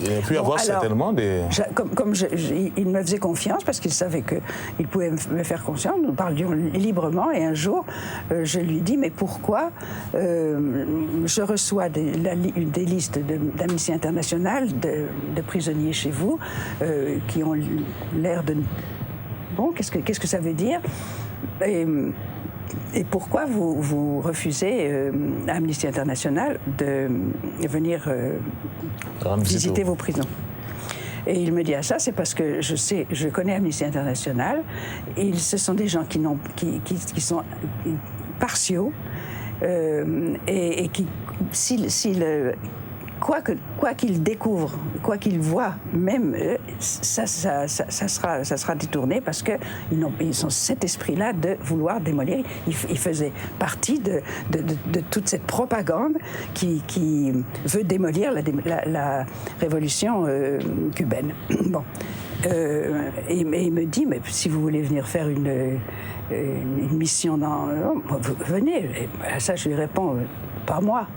Il a pu y avoir certainement des... Il me faisait confiance parce qu'il savait qu'il pouvait me faire confiance. Nous parlions librement et un jour, je lui dis mais pourquoi je reçois des listes d'Amnesty International de prisonniers chez vous qui ont l'air de... Bon, qu'est-ce que ça veut dire et pourquoi vous refusez à Amnesty International de venir visiter vos prisons? Et il me dit ça, c'est parce que je connais Amnesty International. Ce sont des gens qui sont partiaux et qui, quoi qu'ils découvrent, quoi qu'ils voient, même ça sera détourné parce qu'ils ont cet esprit-là de vouloir démolir. Ils faisaient partie de toute cette propagande qui veut démolir la révolution cubaine. Bon. Et il me dit, mais si vous voulez venir faire une mission venez. Et à ça, je lui réponds, pas moi.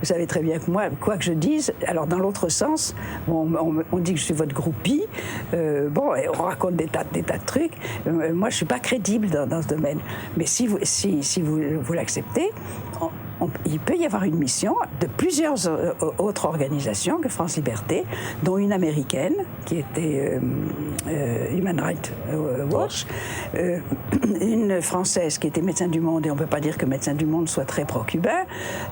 Vous savez très bien que moi, quoi que je dise, alors dans l'autre sens, on dit que je suis votre groupie, et on raconte des tas de trucs. Moi, je ne suis pas crédible dans ce domaine. Mais si vous l'acceptez, il peut y avoir une mission de plusieurs autres organisations que France Liberté, dont une américaine qui était Human Rights Watch, une française qui était Médecins du Monde, et on ne peut pas dire que Médecins du Monde soit très pro-cubain,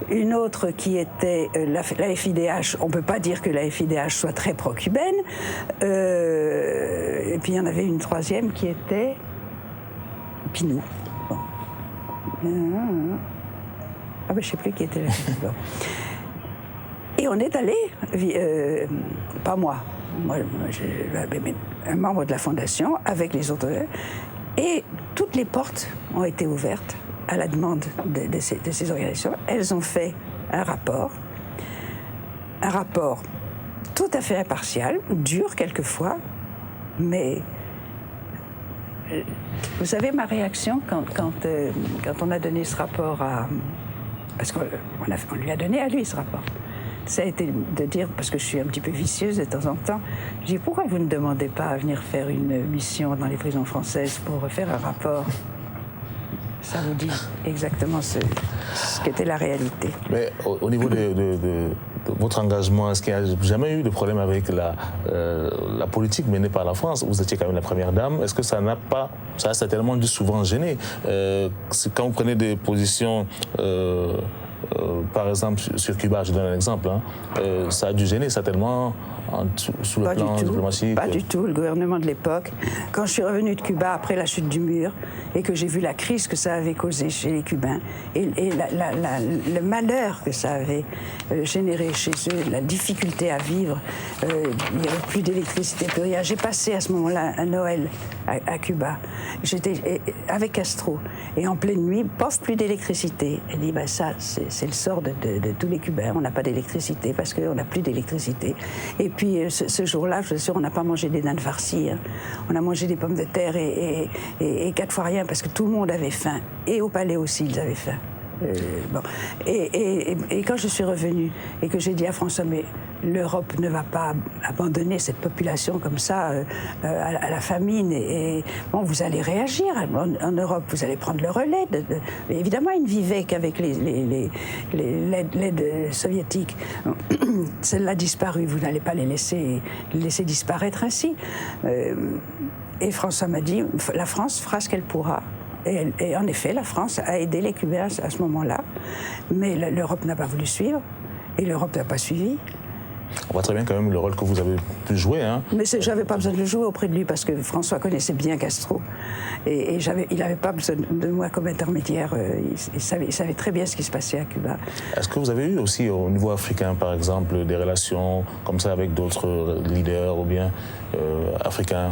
une autre qui était la FIDH, on ne peut pas dire que la FIDH soit très pro-cubaine, et puis il y en avait une troisième qui était Pinou. Bon. Je ne sais plus qui était là. Et on est allé, pas moi, un membre de la fondation, avec les autres, et toutes les portes ont été ouvertes à la demande de ces organisations. Elles ont fait un rapport tout à fait impartial, dur quelquefois, mais... Vous savez ma réaction quand on a donné ce rapport à... Parce qu'on lui a donné à lui ce rapport. Ça a été de dire, parce que je suis un petit peu vicieuse de temps en temps, je dis pourquoi vous ne demandez pas à venir faire une mission dans les prisons françaises pour faire un rapport? Ça vous dit exactement ce qu'était la réalité. Mais au niveau de votre engagement, est-ce qu'il n'y a jamais eu de problème avec la politique menée par la France? Vous étiez quand même la première dame. Est-ce que ça a certainement dû souvent gêner quand vous prenez des positions, par exemple sur Cuba, je donne un exemple, ça a dû gêner certainement sous le plan diplomatique? Pas du tout. Le gouvernement de l'époque, quand je suis revenue de Cuba après la chute du mur et que j'ai vu la crise que ça avait causée chez les Cubains et le malheur que ça avait généré chez eux, la difficulté à vivre, il n'y avait plus d'électricité, plus rien. J'ai passé à ce moment-là un Noël à Cuba. J'étais avec Castro et en pleine nuit, plus d'électricité. Elle dit, ça, c'est le sort de tous les Cubains. On n'a pas d'électricité parce qu'on n'a plus d'électricité. Et puis ce jour-là, je suis sûre, on n'a pas mangé des nanes farcies. On a mangé des pommes de terre et 4 fois rien parce que tout le monde avait faim. Et au palais aussi, ils avaient faim. Et quand je suis revenue et que j'ai dit à François, mais l'Europe ne va pas abandonner cette population comme ça à la famine, et vous allez réagir en Europe, vous allez prendre le relais. Mais évidemment, ils ne vivaient qu'avec l'aide soviétique. Celle-là a disparu, vous n'allez pas les laisser disparaître ainsi. Et François m'a dit, la France fera ce qu'elle pourra. Et en effet, la France a aidé les Cubains à ce moment-là, mais l'Europe n'a pas voulu suivre, et l'Europe n'a pas suivi. On voit très bien quand même le rôle que vous avez pu jouer. Mais je n'avais pas besoin de le jouer auprès de lui, parce que François connaissait bien Castro, et il n'avait pas besoin de moi comme intermédiaire. Il savait très bien ce qui se passait à Cuba. Est-ce que vous avez eu aussi au niveau africain, par exemple, des relations comme ça avec d'autres leaders ou bien africains?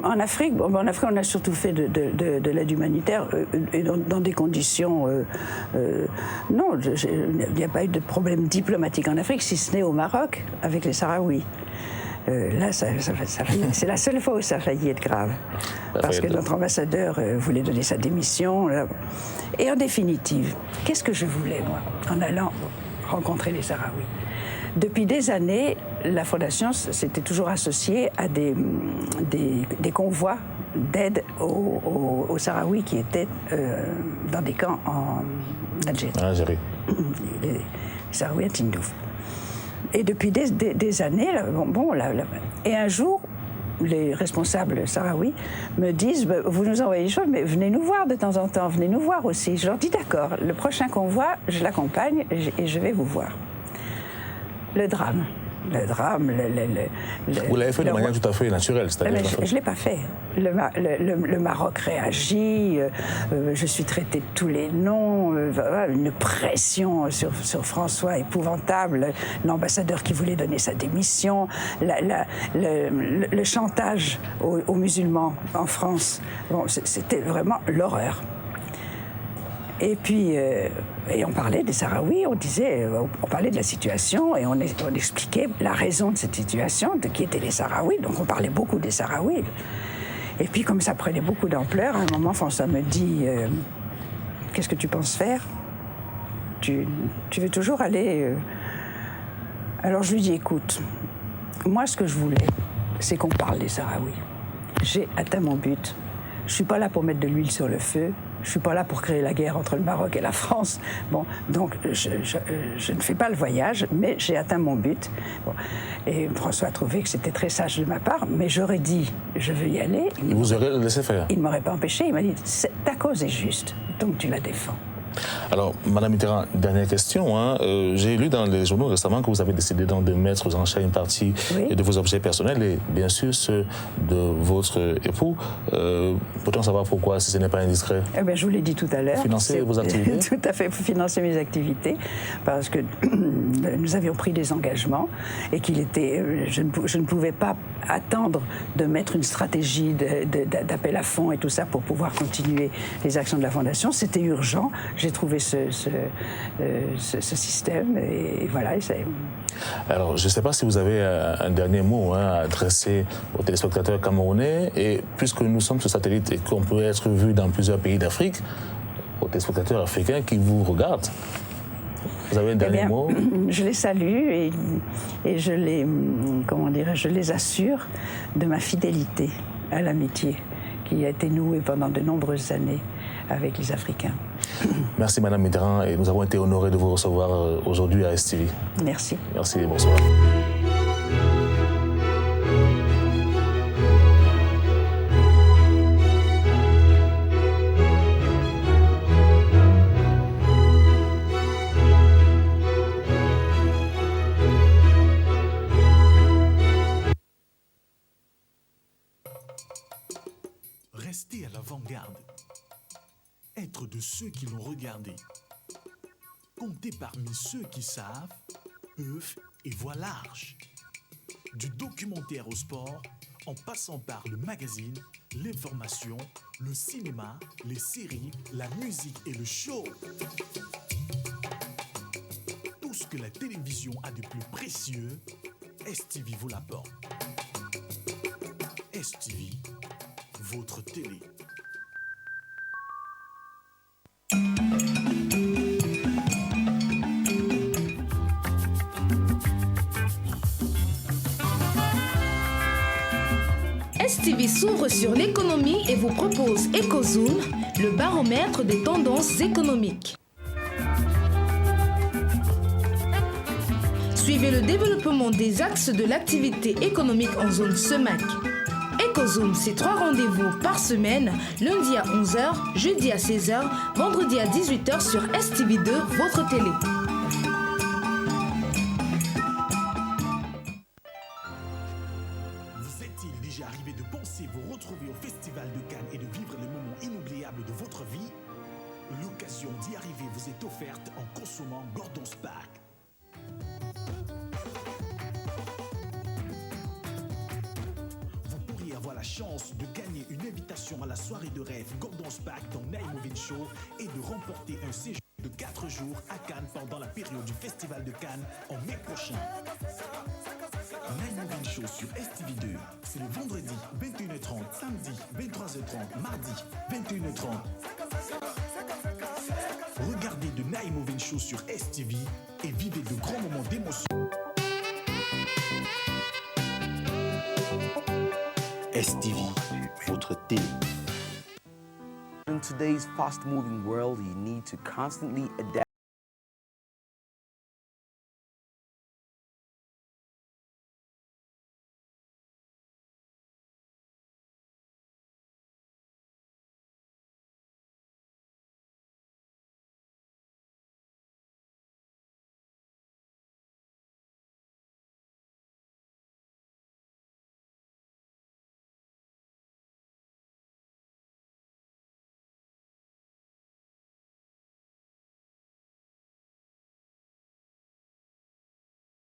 En Afrique, on a surtout fait de l'aide humanitaire et dans des conditions... non, il n'y a pas eu de problème diplomatique en Afrique, si ce n'est au Maroc, avec les Sahraouis. Là, c'est la seule fois où ça a failli être grave. Parce que notre ambassadeur voulait donner sa démission. Et en définitive, qu'est-ce que je voulais, moi, en allant rencontrer les Sahraouis. Depuis des années, la Fondation s'était toujours associée à des convois d'aide aux Sahraouis qui étaient dans des camps en Algérie. Les Sahraouis à Tindouf. Et depuis des années, et un jour, les responsables sahraouis me disent vous nous envoyez des choses, mais venez nous voir de temps en temps, venez nous voir aussi. Je leur dis d'accord, le prochain convoi, je l'accompagne et je vais vous voir. Le drame. Vous l'avez fait de manière tout à fait naturelle, c'est-à-dire. Je ne l'ai pas fait. Le Maroc réagit, je suis traitée de tous les noms, une pression sur François épouvantable, l'ambassadeur qui voulait donner sa démission, le chantage aux musulmans en France. Bon, c'était vraiment l'horreur. Et puis, on parlait des Sahraouis, on parlait de la situation et on expliquait la raison de cette situation, de qui étaient les Sahraouis. Donc on parlait beaucoup des Sahraouis. Et puis comme ça prenait beaucoup d'ampleur, à un moment François me dit qu'est-ce que tu penses faire ? Tu veux toujours aller Alors je lui dis écoute, moi ce que je voulais, c'est qu'on parle des Sahraouis. J'ai atteint mon but. Je ne suis pas là pour mettre de l'huile sur le feu. Je ne suis pas là pour créer la guerre entre le Maroc et la France. Bon, donc, je ne fais pas le voyage, mais j'ai atteint mon but. Bon. Et François a trouvé que c'était très sage de ma part, mais j'aurais dit, je veux y aller. Et vous aurez laissé faire ? Il ne m'aurait pas empêché. Il m'a dit, ta cause est juste, donc tu la défends. Alors, Madame Mitterrand, dernière question. J'ai lu dans les journaux récemment que vous avez décidé donc de mettre aux enchères une partie de vos objets personnels et bien sûr ceux de votre époux. Peut-on savoir pourquoi, si ce n'est pas indiscret ? Eh bien, je vous l'ai dit tout à l'heure. Financer vos activités ? Tout à fait, financer mes activités, parce que nous avions pris des engagements et qu'il était, je ne pouvais pas attendre de mettre une stratégie d'appel à fonds et tout ça pour pouvoir continuer les actions de la Fondation. C'était urgent. J'ai trouvé ce système et voilà. Alors, je ne sais pas si vous avez un dernier mot à adresser aux téléspectateurs camerounais. Et puisque nous sommes sur satellite et qu'on peut être vu dans plusieurs pays d'Afrique, aux téléspectateurs africains qui vous regardent, vous avez un dernier mot ? Je les salue et je les assure de ma fidélité à l'amitié qui a été nouée pendant de nombreuses années avec les Africains. Merci Madame Mitterrand et nous avons été honorés de vous recevoir aujourd'hui à STV. Merci. Merci et bonsoir. Rester à l'avant-garde. Être de ceux qui l'ont regardé. Compter parmi ceux qui savent, peuvent et voient large. Du documentaire au sport, en passant par le magazine, l'information, le cinéma, les séries, la musique et le show. Tout ce que la télévision a de plus précieux, STV vous l'apporte. STV, votre télé. STV s'ouvre sur l'économie et vous propose EcoZoom, le baromètre des tendances économiques. Suivez le développement des axes de l'activité économique en zone SEMAC. EcoZoom, c'est 3 rendez-vous par semaine, lundi à 11h, jeudi à 16h, vendredi à 18h sur STV2, votre télé. Vous est-il déjà arrivé de penser vous retrouver au Festival de Cannes et de vivre les moments inoubliables de votre vie ? L'occasion d'y arriver vous est offerte en consommant Gordon's Pack. Vous pourriez avoir la chance de gagner une invitation à la soirée de rêve Gordon's Pack dans Naimovin Show et de remporter un séjour de 4 jours à Cannes pendant la période du Festival de Cannes en mai prochain. Naimovin Show sur STV2, c'est le vendredi 21h30, samedi 23h30, mardi 21h30. Regardez de Night High Moving Show sur STV et vivez de grands moments d'émotion. STV, votre télé. In today's fast-moving world, you need to constantly adapt.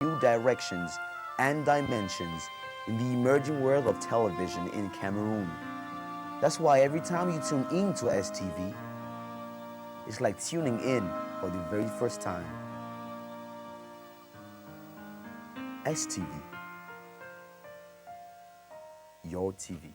New directions and dimensions in the emerging world of television in Cameroon. That's why every time you tune in to STV, it's like tuning in for the very first time. STV, your TV.